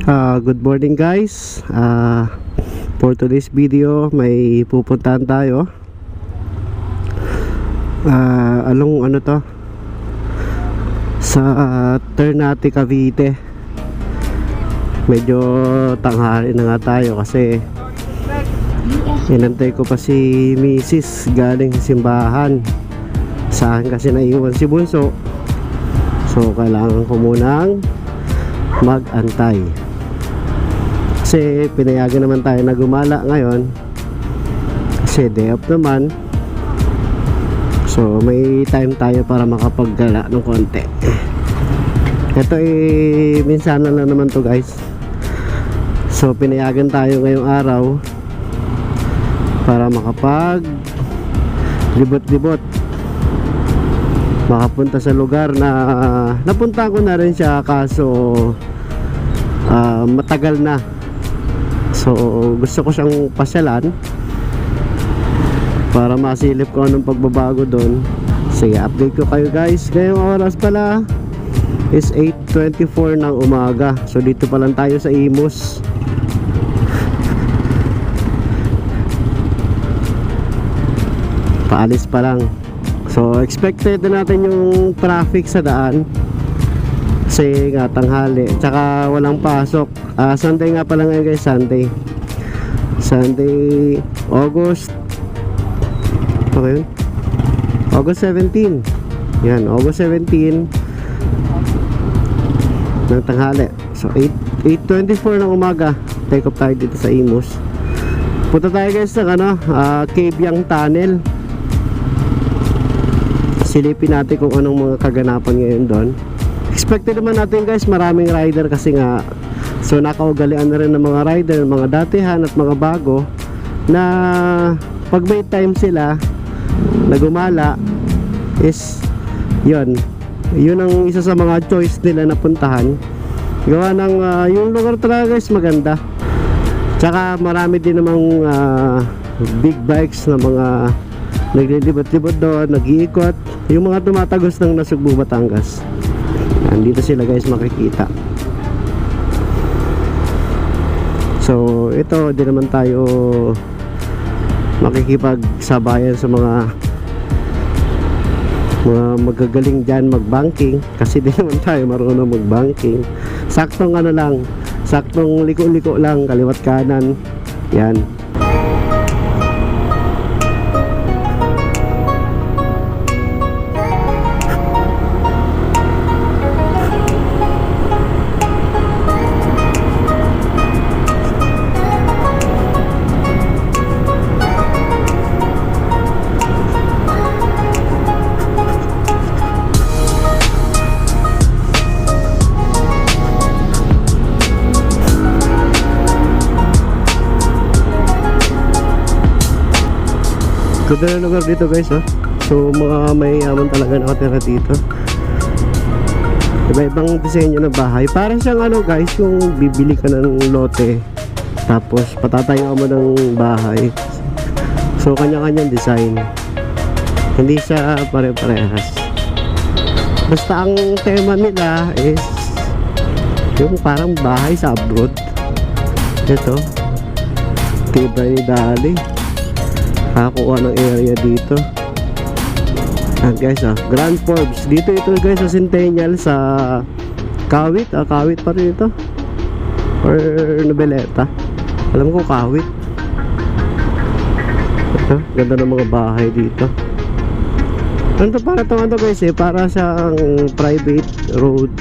Good morning guys. For today's video may pupuntahan tayo. Ano to? Sa Ternate, Cavite. Medyo tanghali na nga tayo kasi inantay ko pa si Mrs. galing sa simbahan. Saan kasi naiwan si Bunso, so kailangan ko munang mag-antay kasi pinayagan naman tayo na gumala ngayon kasi day off naman, so may time tayo para makapaggala ng konti. Ito minsan lang naman to guys, so pinayagan tayo ngayong araw para makapag libot-libot, makapunta sa lugar na napunta ko na rin siya kaso matagal na. So gusto ko siyang pasyalan para masilip ko anong pagbabago doon. Sige, update ko kayo guys. Ngayong oras pala is 8:24 ng umaga. So dito pa lang tayo sa Imus. Paalis pa lang. So expected na natin yung traffic sa daan kasi nga tanghali, tsaka walang pasok. Sunday nga pala ngayon guys, Sunday August okay yun? August 17. Yan, August 17 ng tanghali. So 8:24 ng umaga, take off tayo dito sa Imus. Punta tayo guys ng Cabyang Tunnel. Silipin natin kung anong mga kaganapan ngayon doon. Expected naman natin guys maraming rider kasi nga, so nakaugalian na rin ng mga rider, mga datihan at mga bago na pag may time sila na gumala is yun ang isa sa mga choice nila na puntahan. Gawa ng yung lugar talaga guys maganda, tsaka marami din namang big bikes na mga naglilibot-libot doon, nag-iikot, yung mga tumatagos ng Nasugbu, Batangas. Andito sila guys makikita. So ito, di naman tayo makikipagsabayan sa mga magagaling dyan mag-banking kasi di naman tayo marunong mag-banking. Saktong saktong liko-liko lang, kaliwat kanan. Yan. Ganda na lugar dito guys, so mga mayayaman talaga nakatira dito. Iba-ibang disenyo ng bahay, parang siyang guys, yung bibili ka ng lote tapos patatayo mo ng bahay. So kanya-kanyang design, hindi siya pare-parehas. Basta ang tema nila is yung parang bahay sa abroad. Ito tibay ni Dali, nakakuha ng area dito. And guys, Grand Forbes dito, ito guys sa Centennial, sa Kawit. Kawit pa rin ito or Nobeleta, alam ko Kawit. Ito, ganda ng mga bahay dito. Ano para itong guys, para siyang private road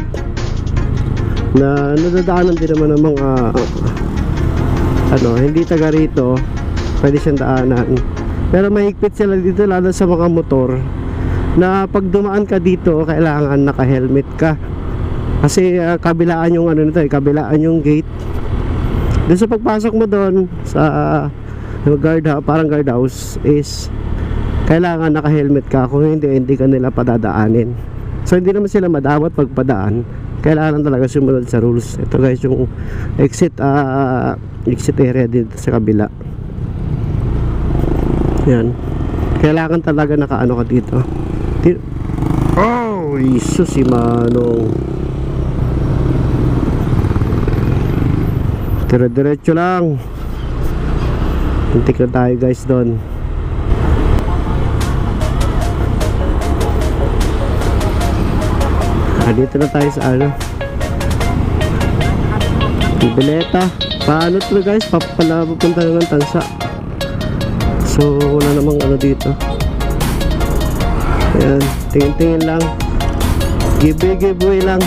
na nadadaanan din naman ng mga hindi taga rito, pwede siyang daanan. Pero mahigpit sila dito lalo sa mga motor, na pag dumaan ka dito kailangan naka-helmet ka kasi kabilaan yung kabilaan yung gate. Doon sa pagpasok mo doon sa parang guardhouse is kailangan naka-helmet ka, kung hindi ka nila padadaanin. So hindi naman sila madawat pag padaan, kailangan talaga sumunod sa rules. Ito guys yung exit area dito sa kabila. Yan, kailangan talaga nakaano ka dito. Oh, Jesus si Manong. Dire-diretso lang. Hintik na tayo guys doon. Dito na tayo sa ano, Bileta. Paano to guys? Papunta na ng Tansa. So wala namang ano dito. Ayan, tingin-tingin lang. Giveaway lang.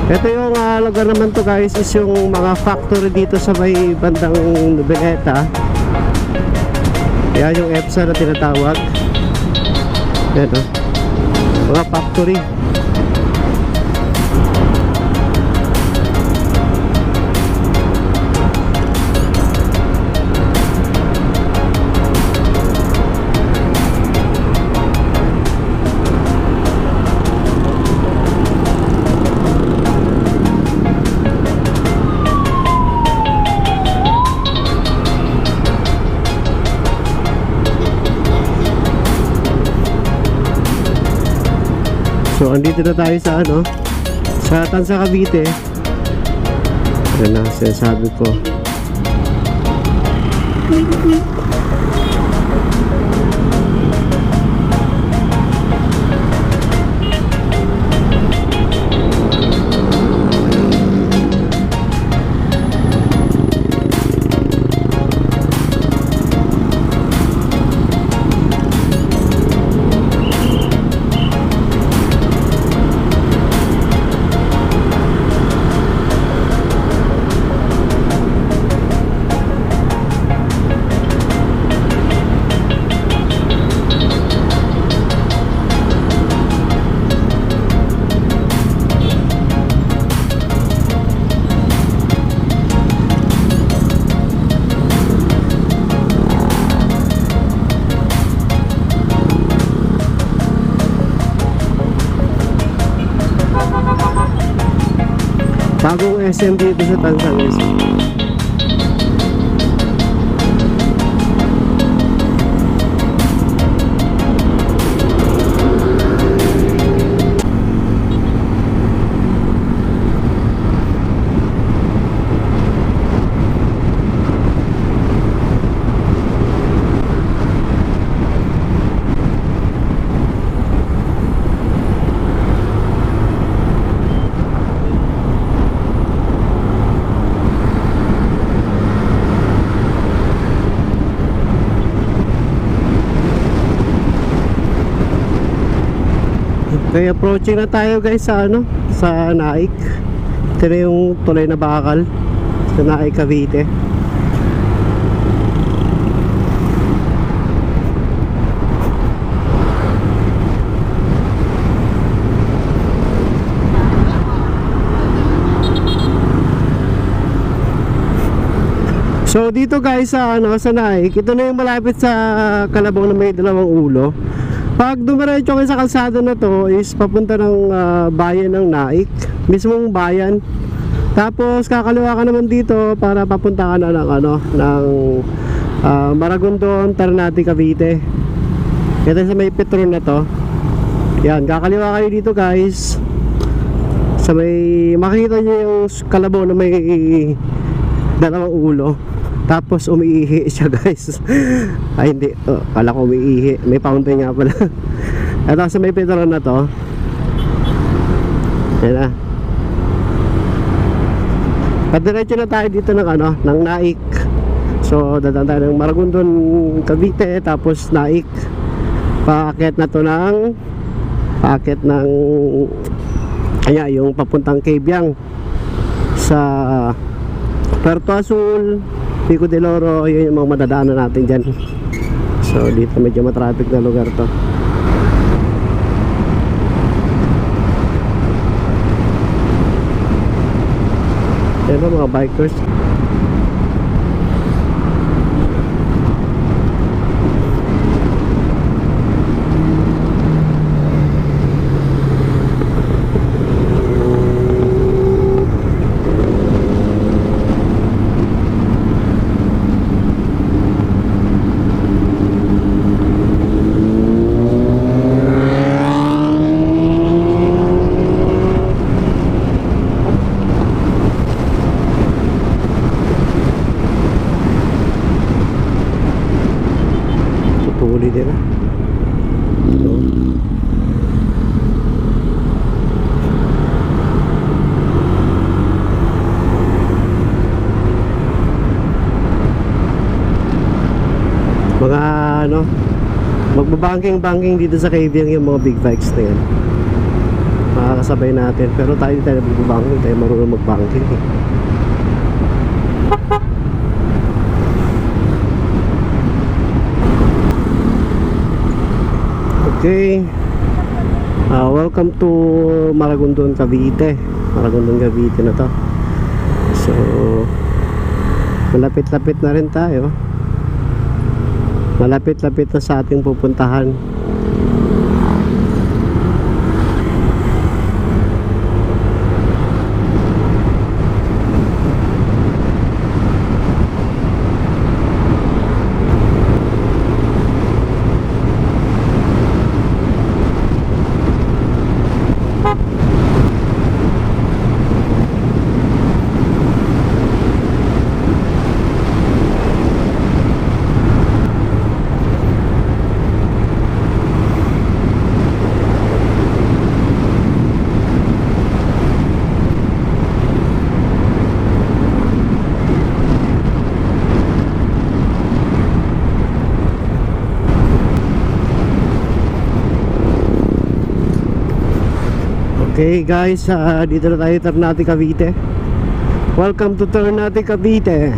Ito yung lugar naman to guys, is yung mga factory dito sa may bandang Bileta. Ayan yung EPSA na tinatawag. Ayan o, mga factory. So andito na tayo sa ano, sa Tansa Cavite. Yan na sinasabi ko. Bagong SM dito sa Tansa guys. Okay, approaching na tayo guys sa ano, sa Naik. Ito na yung tulay na bakal sa Naik, Cavite. So dito guys sa ano, sa Naik, ito na yung malapit sa Calabong na may dalawang ulo. Pag dumiretso kayo sa kalsada na to is papunta ng bayan ng Naik, mismong bayan. Tapos kakaliwa ka naman dito para papunta ka na ng ano, ng Maragondon, Ternate, Cavite. Ito sa may Petron na to. Yan, kakaliwa kayo dito guys. Sa may, makikita nyo yung kalabaw na may dalawang ulo. Tapos umiihi siya guys. Ay hindi, kala ko umiihi. May fountain nga pala. Ito sa may Petron na to. Yan na. Padiretso na tayo dito ng ano, ng Naik. So dadaan tayo ng Maragondon, Cavite, tapos Naik. Paakyat na to ng kaya yung papuntang Cabiang sa Puerto Azul, Pico de Oro. Yun yung mga madadaanan natin dyan. So dito medyo matraffic na lugar to. Yan o mga bikers. magbabanking dito sa Kavieng yung mga big bikes na yan. Makakasabay natin, pero tayo hindi tayo magbabanking, tayo marunong magbanking eh. Okay, welcome to Maragondon, Cavite. Maragondon, Cavite na to. So malapit-lapit na rin tayo. Malapit-lapit na sa ating pupuntahan. Okay guys, dito na tayo, Ternate, Cavite. Welcome to Ternate, Cavite.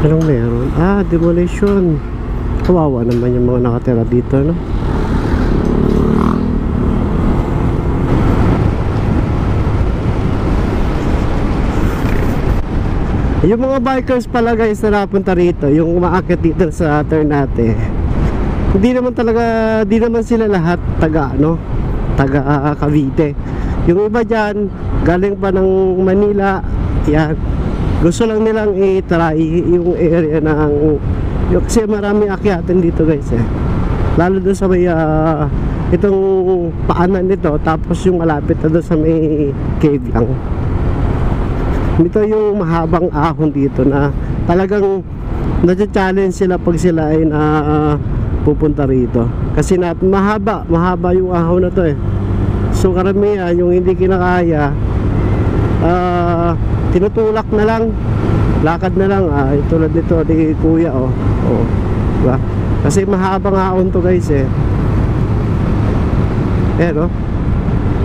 Anong meron? Demolition. Kawawa naman yung mga nakatira dito, no? Yung mga bikers pala guys na napunta rito, yung umaakit dito sa Ternate, hindi naman sila lahat taga Cavite. Yung iba dyan galing pa ng Manila. Yan, gusto lang nilang i-try yung area ng kasi marami akyatin dito guys eh. Lalo doon sa may itong paanan nito, tapos yung malapit na doon sa may Kavieng. Ito yung mahabang ahon dito na talagang na-challenge sila pag sila ay pupunta rito. Kasi mahaba yung ahon na to eh. So karamihan yung hindi kinakaya, tinutulak na lang, lakad na lang. Tulad nito ni kuya diba? Kasi mahabang haon to guys eh. No?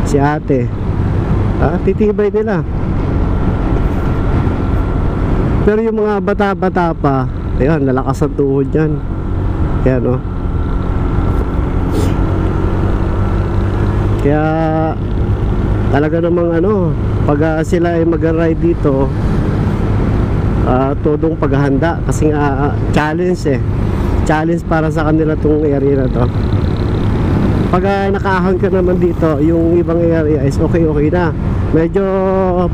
Si ate, titibay nila. Pero yung mga bata-bata pa, ayun, lalakas ang tuhod yan. Ayan, no? Kaya talaga namang pag sila ay mag-ride dito, todong paghahanda. Kasi nga challenge para sa kanila tong area na to. Pag nakaahon ka naman dito, yung ibang area is okay na. Medyo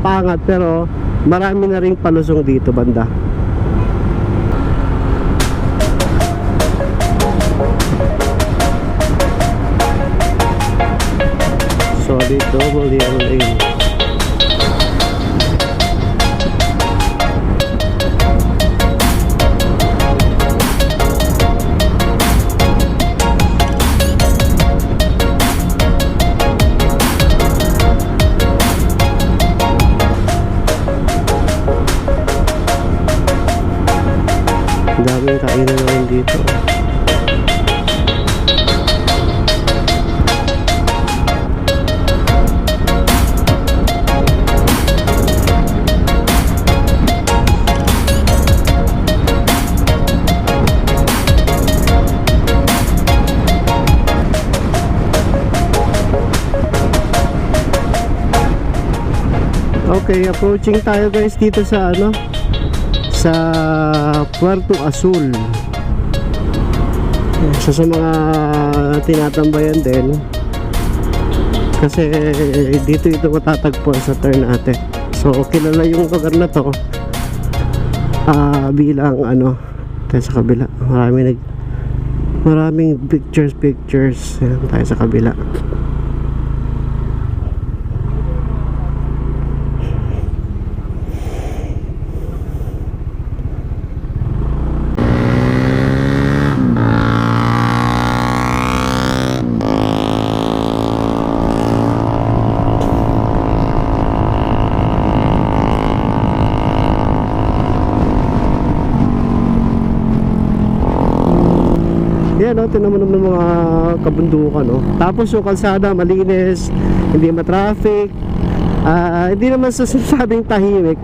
pangat pero marami na ring palusong dito banda. Solid double yellow lane. Daming kainan na rin dito. Okay, approaching tayo guys dito sa sa Puerto Azul. So sa mga tinatambayan din, kasi dito ito matatagpuan sa Ternate. So kilala yung lugar na to bilang tayo sa kabila, Maraming pictures. Ayan, tayo sa kabila. Yan, no, tinan mo naman mga kabundukan, no? Tapos yung kalsada malinis, hindi ma-traffic. Hindi naman sa sinasabing tahimik,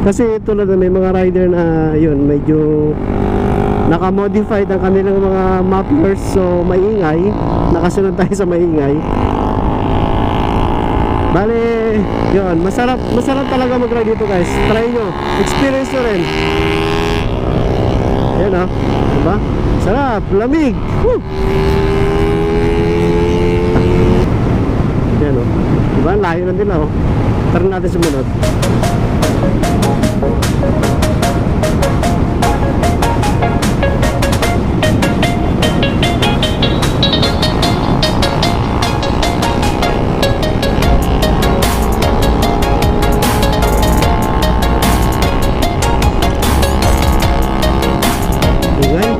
kasi tulad na may mga rider na yun, medyo naka-modified ang kanilang mga mufflers, so maingay, nakasunod tayo sa maingay. Bale, yun, masarap talaga mag-ride dito, guys. Try nyo, experience nyo rin. Yan, no, diba? Sarap, lamig. Woo! Yan, oh. Diba? Layo na din, oh. Tara natin sumunod. Ingay.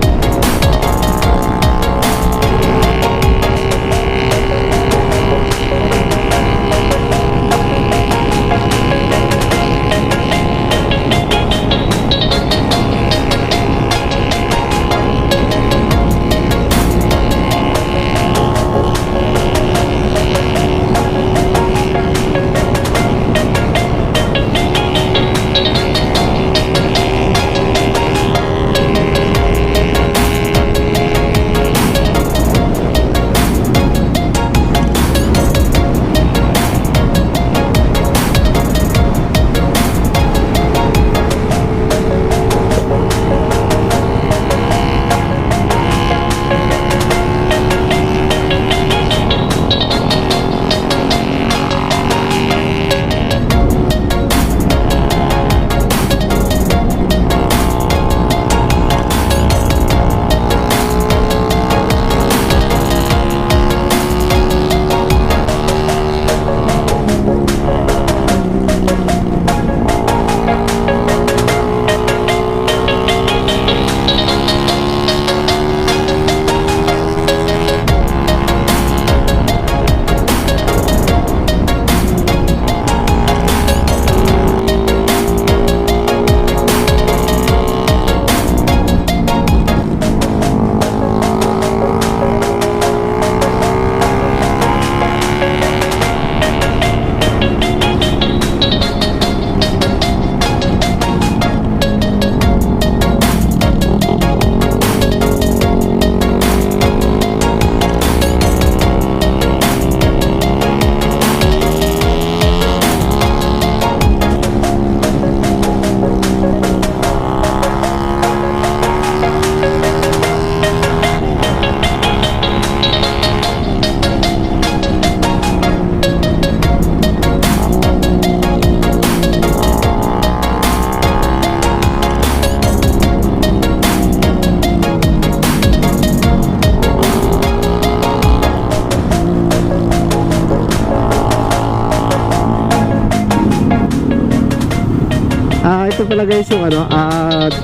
Ito pala guys yung ano,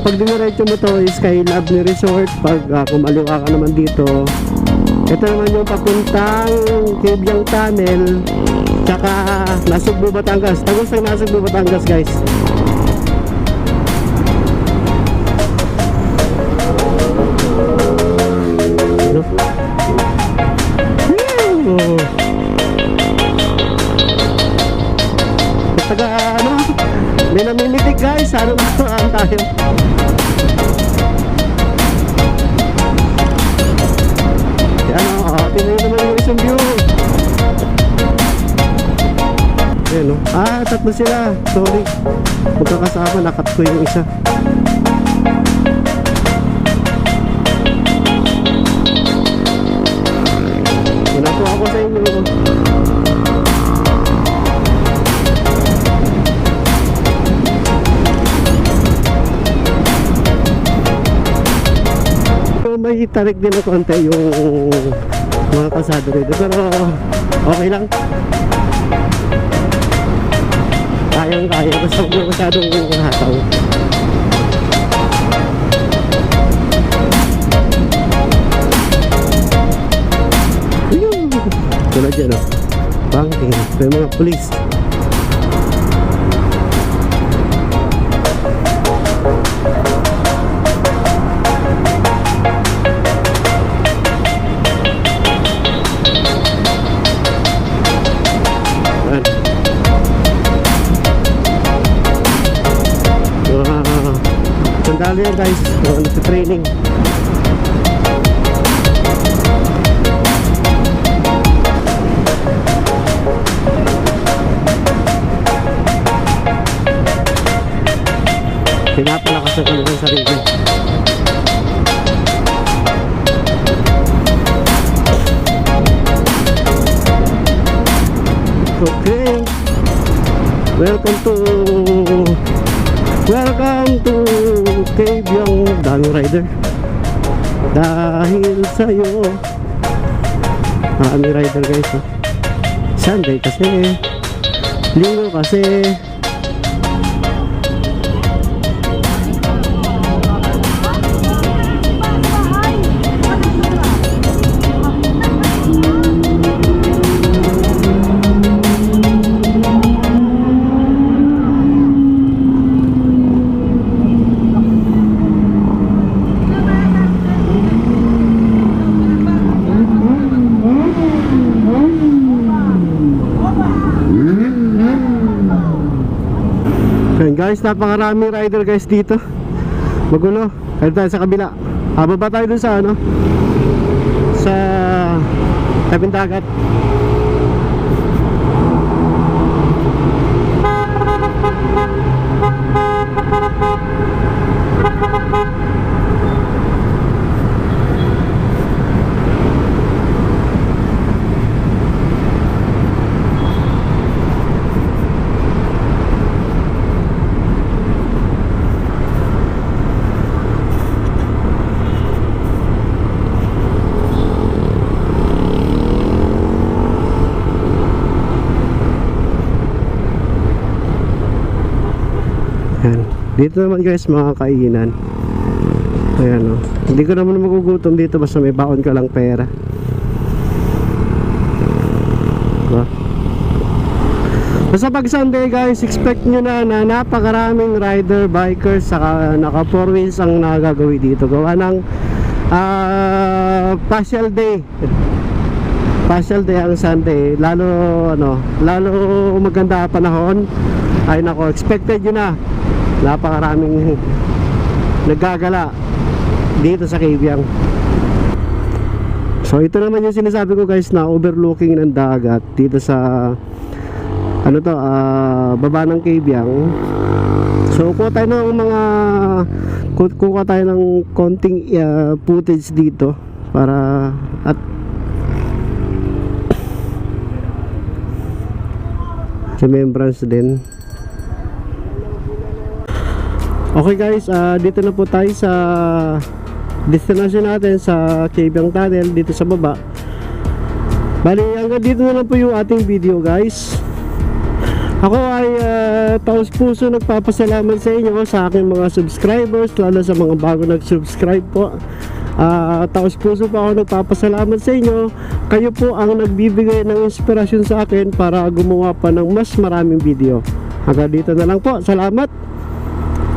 pag diniretso mo to is kay Lovely Resort. Pag kumaliwa ka naman dito, ito naman yung papuntang Kibyang Tunnel, tsaka Nasugbu, Batangas. Tagos ng Nasugbu, Batangas, guys. Ano? Taga ano, may namimitik guys, ano ba tayo? Yan o, tingnan naman yung isang view. Ayan o, tatlo sila, sorry, magkakasama, nakat ko yung isa. Pinato ako sa inyo. May may tarik din ng konti yung mga kalsado rito, pero okay lang. Kayang-kaya, basta huwag na masyadong hataw. Ayun! Tulad dyan, oh. Banking, may mga police. Sandali yan guys, nagtitraining. Pinapalakas ang kanilang sarili. Okay, welcome to Kabyang daming rider. Dahil sa'yo maraming rider guys, oh. Sunday kasi, linggo kasi. Guys, napakaraming rider guys dito. Magulo. Kaya tayo sa kabila. Baba tayo dun sa ano, sa tabing dagat. Ayan. Dito naman guys mga kainan. Ayan, oh. Hindi ko naman magugutom dito basta may baon ka lang pera. Diba? Basta pag Sunday guys, expect nyo na napakaraming rider, bikers, saka naka 4 wheels ang nagagawi dito. Gawa ng partial day. Partial day ang Sunday. Lalo maganda panahon. Ay nako, expected yun na. Napakaraming naggagala dito sa Kabyang. So ito naman yung sinasabi ko guys, na overlooking ng dagat dito sa baba ng Kabyang. So kuha tayo ng konting footage dito para at remembrance din. Okay guys, dito na po tayo sa destination natin sa Kabyang Tunnel dito sa baba. Bali, hanggang dito na lang po yung ating video guys. Ako ay taos puso nagpapasalamat sa inyo, sa aking mga subscribers, lalo sa mga bago nag-subscribe po. Taos puso po ako nagpapasalamat sa inyo. Kayo po ang nagbibigay ng inspirasyon sa akin para gumawa pa ng mas maraming video. Hanggang dito na lang po, salamat.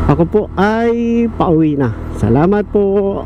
Ako po ay pauwi na. Salamat po.